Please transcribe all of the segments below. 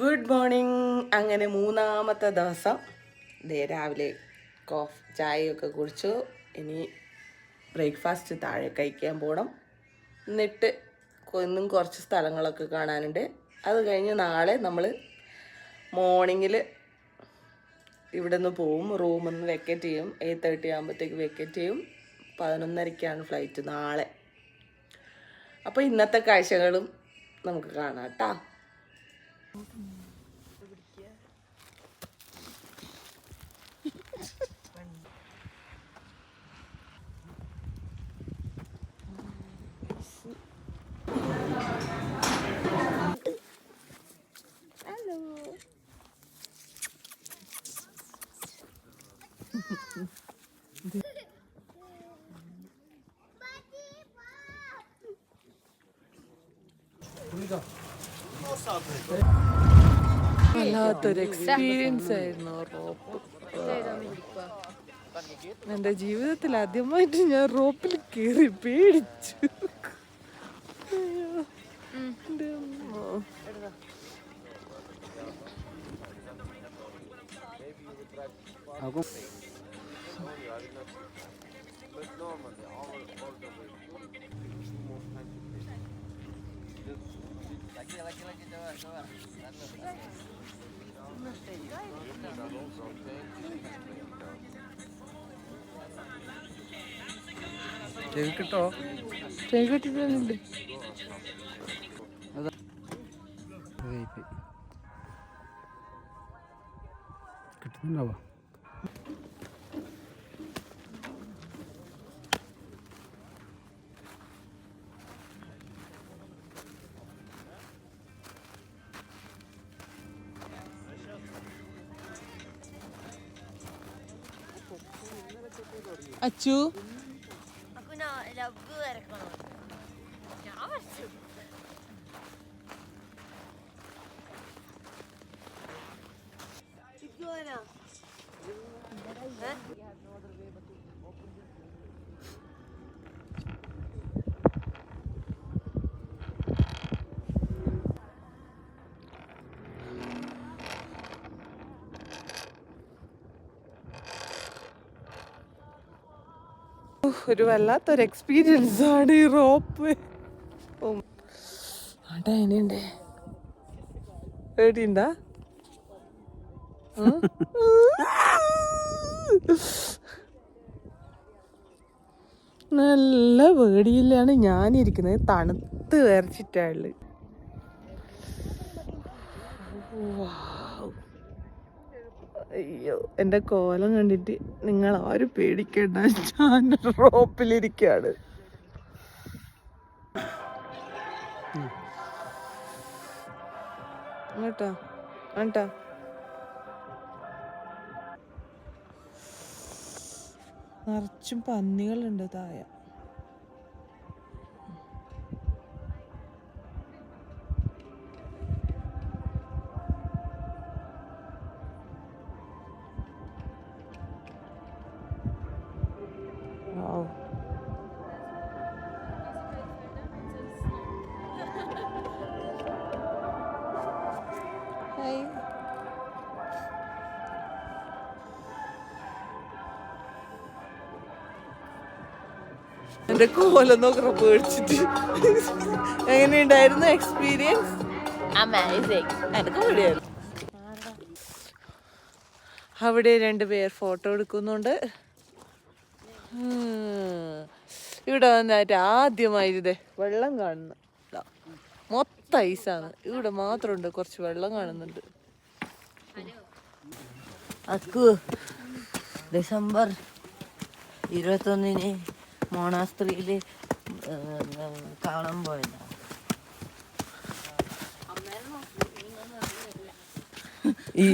Good morning. അങ്ങനെ മൂന്നാമത്തെ ദിവസം രാവിലെ ചായയൊക്കെ കുടിച്ചു. ഇനി ബ്രേക്ക്ഫാസ്റ്റ് താഴെ കഴിക്കാൻ പോകണം. എന്നിട്ട് ഇന്നും കുറച്ച് സ്ഥലങ്ങളൊക്കെ കാണാനുണ്ട്. അത് കഴിഞ്ഞ് നാളെ നമ്മൾ മോർണിംഗിൽ ഇവിടെ നിന്ന് പോവും. റൂമിൽ നിന്ന് വെക്കേറ്റ് ചെയ്യും. 8:30 ആകുമ്പോഴത്തേക്ക് വെക്കേറ്റ് ചെയ്യും. 11:30ക്കാണ് ഫ്ലൈറ്റ് നാളെ. അപ്പോൾ ഇന്നത്തെ കാഴ്ചകളും നമുക്ക് കാണാം കേട്ടോ. വല്ലാത്തൊരു എക്സ്പീരിയൻസ് ആയിരുന്നു റോപ്പ്. എൻ്റെ ജീവിതത്തിൽ ആദ്യമായിട്ട് ഞാൻ റോപ്പിൽ കയറി പേടിച്ചു. കിട്ടോ കിട്ടിട്ടുണ്ട്. കിട്ടുന്നുണ്ടാവാ. അച്ചു ഒരു വല്ലാത്തൊരു എക്സ്പീരിയൻസ് ആണ് ഈ റോപ്പ്. ഇനിയുണ്ട് പേടിയുണ്ടാ? നല്ല പേടിയിലാണ് ഞാനിരിക്കുന്നത്. തണുത്ത് വരച്ചിട്ടാള്. അയ്യോ, എൻ്റെ കോലം കണ്ടിട്ട് നിങ്ങൾ ആരും പേടിക്കണ്ട. ഞാൻ റോപ്പിലിരിക്കാണ്. കേട്ടോ കേട്ടോ. നിറച്ചും പന്നികളുണ്ട് താഴെ. എന്റെ കോലം നോക്കറ പേടിച്ചിട്ട്. എങ്ങനെയുണ്ടായിരുന്നു എക്സ്പീരിയൻസ്? എനിക്ക് പേടിയായിരുന്നു. അവിടെ 2 പേർ ഫോട്ടോ എടുക്കുന്നുണ്ട്. ഇവിടെ വന്നിട്ട് ആദ്യമായിട്ട് വെള്ളം കാണുന്നു. മൊത്തം ഐസാണ്. ഇവിടെ മാത്രമുണ്ട് കുറച്ച് വെള്ളം കാണുന്നുണ്ട്. ഡിസംബർ 21 മോണാസ്ത്രീയില് കാണാൻ പോയതാണ്.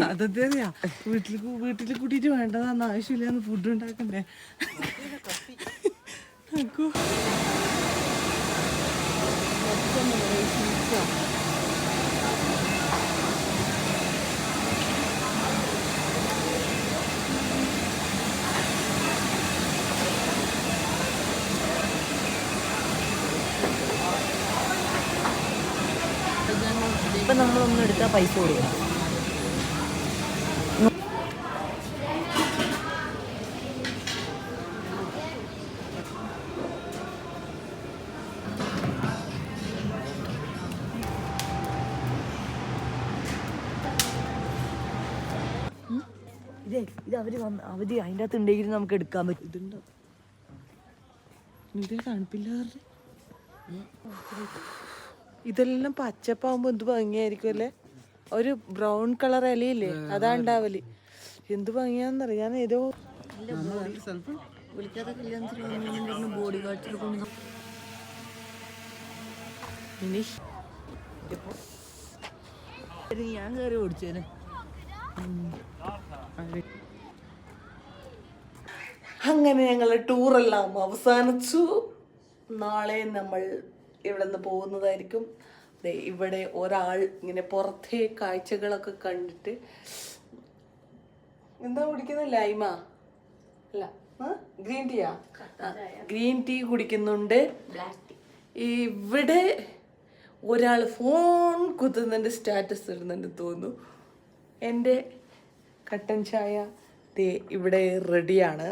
അതൊക്കെ അറിയാം. വീട്ടിൽ കൂട്ടിട്ട് വേണ്ടതാന്ന് ആവശ്യമില്ലാന്ന് ഫുഡ് ഉണ്ടാക്കണ്ടേ. ഇപ്പം നമ്മളൊന്നും എടുത്താൽ പൈസ കൊടുക്കണം. ഇത് അവര് അതിൻ്റെ അകത്ത് ഉണ്ടെങ്കിൽ നമുക്ക് എടുക്കാൻ പറ്റും. ഇതുണ്ടോ ഇതേ തണുപ്പില്ലാതെ ഇതെല്ലാം പച്ചപ്പാകുമ്പോ എന്ത് ഭംഗിയായിരിക്കും അല്ലേ. ഒരു ബ്രൗൺ കളർ ഇലയില്ലേ അതാ ഉണ്ടാവല്. എന്ത് ഭംഗിയാന്നറിയാം. ഞാൻ ഏതോ വിളിക്കാത്ത കല്യാണത്തിന് ബോഡി ഗാർഡ്സിൽ കൊണ്ട് ഇനി ഞാൻ കയറി ഓടിച്ചേനെ. അങ്ങനെ ഞങ്ങൾ ടൂറെല്ലാം അവസാനിച്ചു. നാളെ നമ്മൾ ഇവിടെ നിന്ന് പോകുന്നതായിരിക്കും. ഇവിടെ ഒരാൾ ഇങ്ങനെ പുറത്തെ കാഴ്ചകളൊക്കെ കണ്ടിട്ട് എന്താ കുടിക്കുന്നത്? ലൈമ അല്ല ഗ്രീൻ ടീയാ? ഗ്രീൻ ടീ കുടിക്കുന്നുണ്ട്. ഇവിടെ ഒരാൾ ഫോൺ കുത്തുന്നുണ്ട്, സ്റ്റാറ്റസ് ഇടുന്നുണ്ട് തോന്നുന്നു. എൻ്റെ കട്ടൻ ചായ ഇവിടെ റെഡിയാണ്.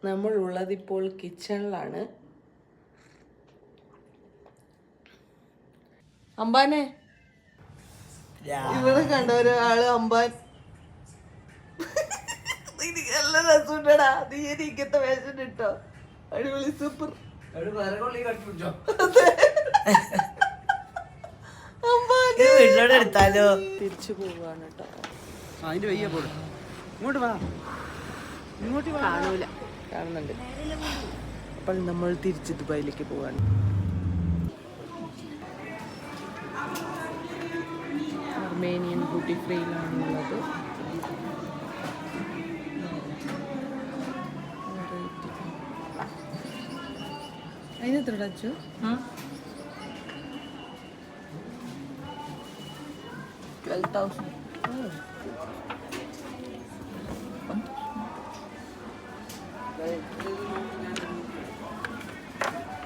നമ്മളുള്ളതിപ്പോൾ കിച്ചണിലാണ്. അമ്പാനെ ഇവിടെ കണ്ട ഒരാള് അമ്പാൻ നല്ല രസമുണ്ടടാ. നീ എനിക്കത്തെ വേഷം ഇട്ടോ, അടിപൊളി സൂപ്പർ. വീട്ടിലോട്ട് എടുത്താലോ? തിരിച്ചു പോവാണ് കേട്ടോ. അതിന്റെ വയ്യ പോടും. ഇങ്ങോട്ട് വാ, ഇങ്ങോട്ട് വാ. കാണൂല, കാണുന്നുണ്ട്. അപ്പോൾ നമ്മൾ തിരിച്ച് ദുബായിലേക്ക് പോവാണ്. അർമേനിയൻ ഡ്യൂട്ടി ഫ്രീയിലാണുള്ളത്. അതിനെത്ര അച്ചു? 12,000.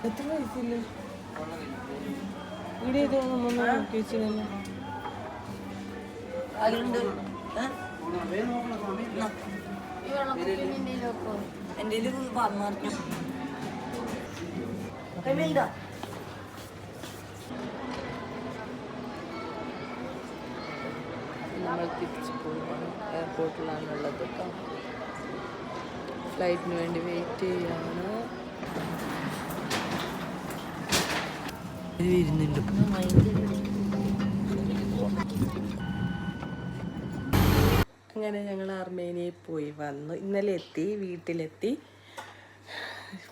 എത്ര വയസ്സില്ലേ? ഇവിടെ ഏതോ നമ്മൾ നോക്കി വെച്ചില്ല. അതിലുണ്ട് എൻ്റെ പറഞ്ഞു. നമ്മൾ തിരിച്ചു പോവുകയാണ്. എയർപോർട്ടിലാണുള്ളത് കേട്ടോ. ഫ്ലൈറ്റിന് വേണ്ടി വെയിറ്റ് ചെയ്യാണ്. വരുന്നുണ്ട്. അങ്ങനെ ഞങ്ങൾ അർമേനിയയിൽ പോയി വന്നു. ഇന്നലെ എത്തി, വീട്ടിലെത്തി.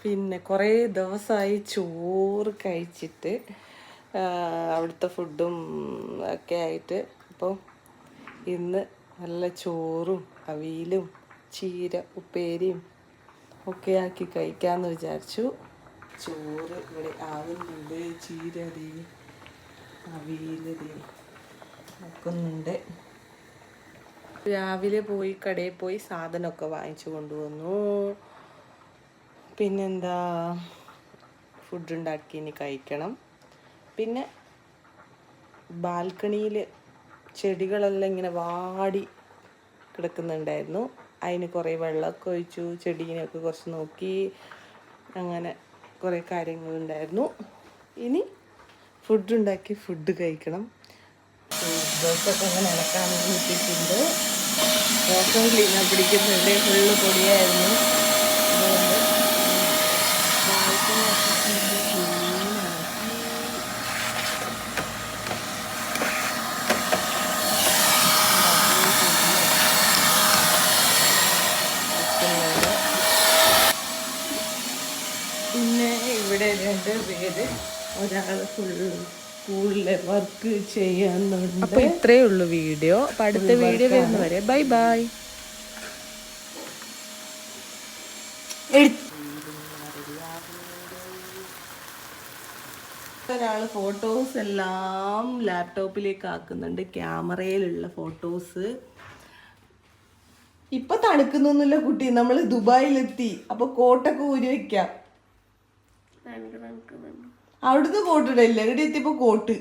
പിന്നെ കുറേ ദിവസമായി ചോറ് കഴിച്ചിട്ട്, അവിടുത്തെ ഫുഡും ഒക്കെ ആയിട്ട്. അപ്പോൾ ഇന്ന് നല്ല ചോറും അവിയലും ചീര ഉപ്പേരിയും ഒക്കെ ആക്കി കഴിക്കാമെന്ന് വിചാരിച്ചു. ചോറ് ഇവിടെ ആവുന്നുണ്ട്, ചീര അവിയൽ വെക്കുന്നുണ്ട്. രാവിലെ പോയി കടയിൽ പോയി സാധനമൊക്കെ വാങ്ങിച്ചു കൊണ്ടുവന്നു. പിന്നെന്താ, ഫുഡ് ഉണ്ടാക്കി ഇനി കഴിക്കണം. പിന്നെ ബാൽക്കണിയിൽ ചെടികളെല്ലാം ഇങ്ങനെ വാടി കിടക്കുന്നുണ്ടായിരുന്നു. അതിന് കുറേ വെള്ളമൊക്കെ ഒഴിച്ചു, ചെടീനെയൊക്കെ കുറച്ച് നോക്കി. അങ്ങനെ കുറേ കാര്യങ്ങളുണ്ടായിരുന്നു. ഇനി ഫുഡ് ഉണ്ടാക്കി ഫുഡ് കഴിക്കണം. ഡ്രസ്സൊക്കെ അങ്ങനെ ഇളക്കാൻ കൂട്ടിയിട്ടുണ്ട്. വാക്വം ക്ലീനർ പിടിക്കുന്നുണ്ട്, ഫുള്ള് പൊടിയായിരുന്നു. അതുകൊണ്ട് പിന്നെ ഇവിടെ 2 പേര്, ഒരാൾ ഫുള്ള് സ്കൂളിലെ വർക്ക് ചെയ്യാന്നുണ്ട്. അപ്പൊ ഇത്രയേ ഉള്ളൂ വീഡിയോ. അപ്പൊ അടുത്ത വീഡിയോ വരുന്നവരെ ബൈ ബൈ. ഒരാള് ഫോട്ടോസ് എല്ലാം ലാപ്ടോപ്പിലേക്ക് ആക്കുന്നുണ്ട്, ക്യാമറയിലുള്ള ഫോട്ടോസ്. ഇപ്പൊ തണുക്കുന്നൊന്നുമില്ല കുട്ടി, നമ്മള് ദുബായിലെത്തി. അപ്പൊ കോട്ടൊക്കെ ഊരി വെക്കാം. അവിടുന്ന് കോട്ടിടയില്ല, ഇവിടെ എത്തിയപ്പോ കോട്ട്.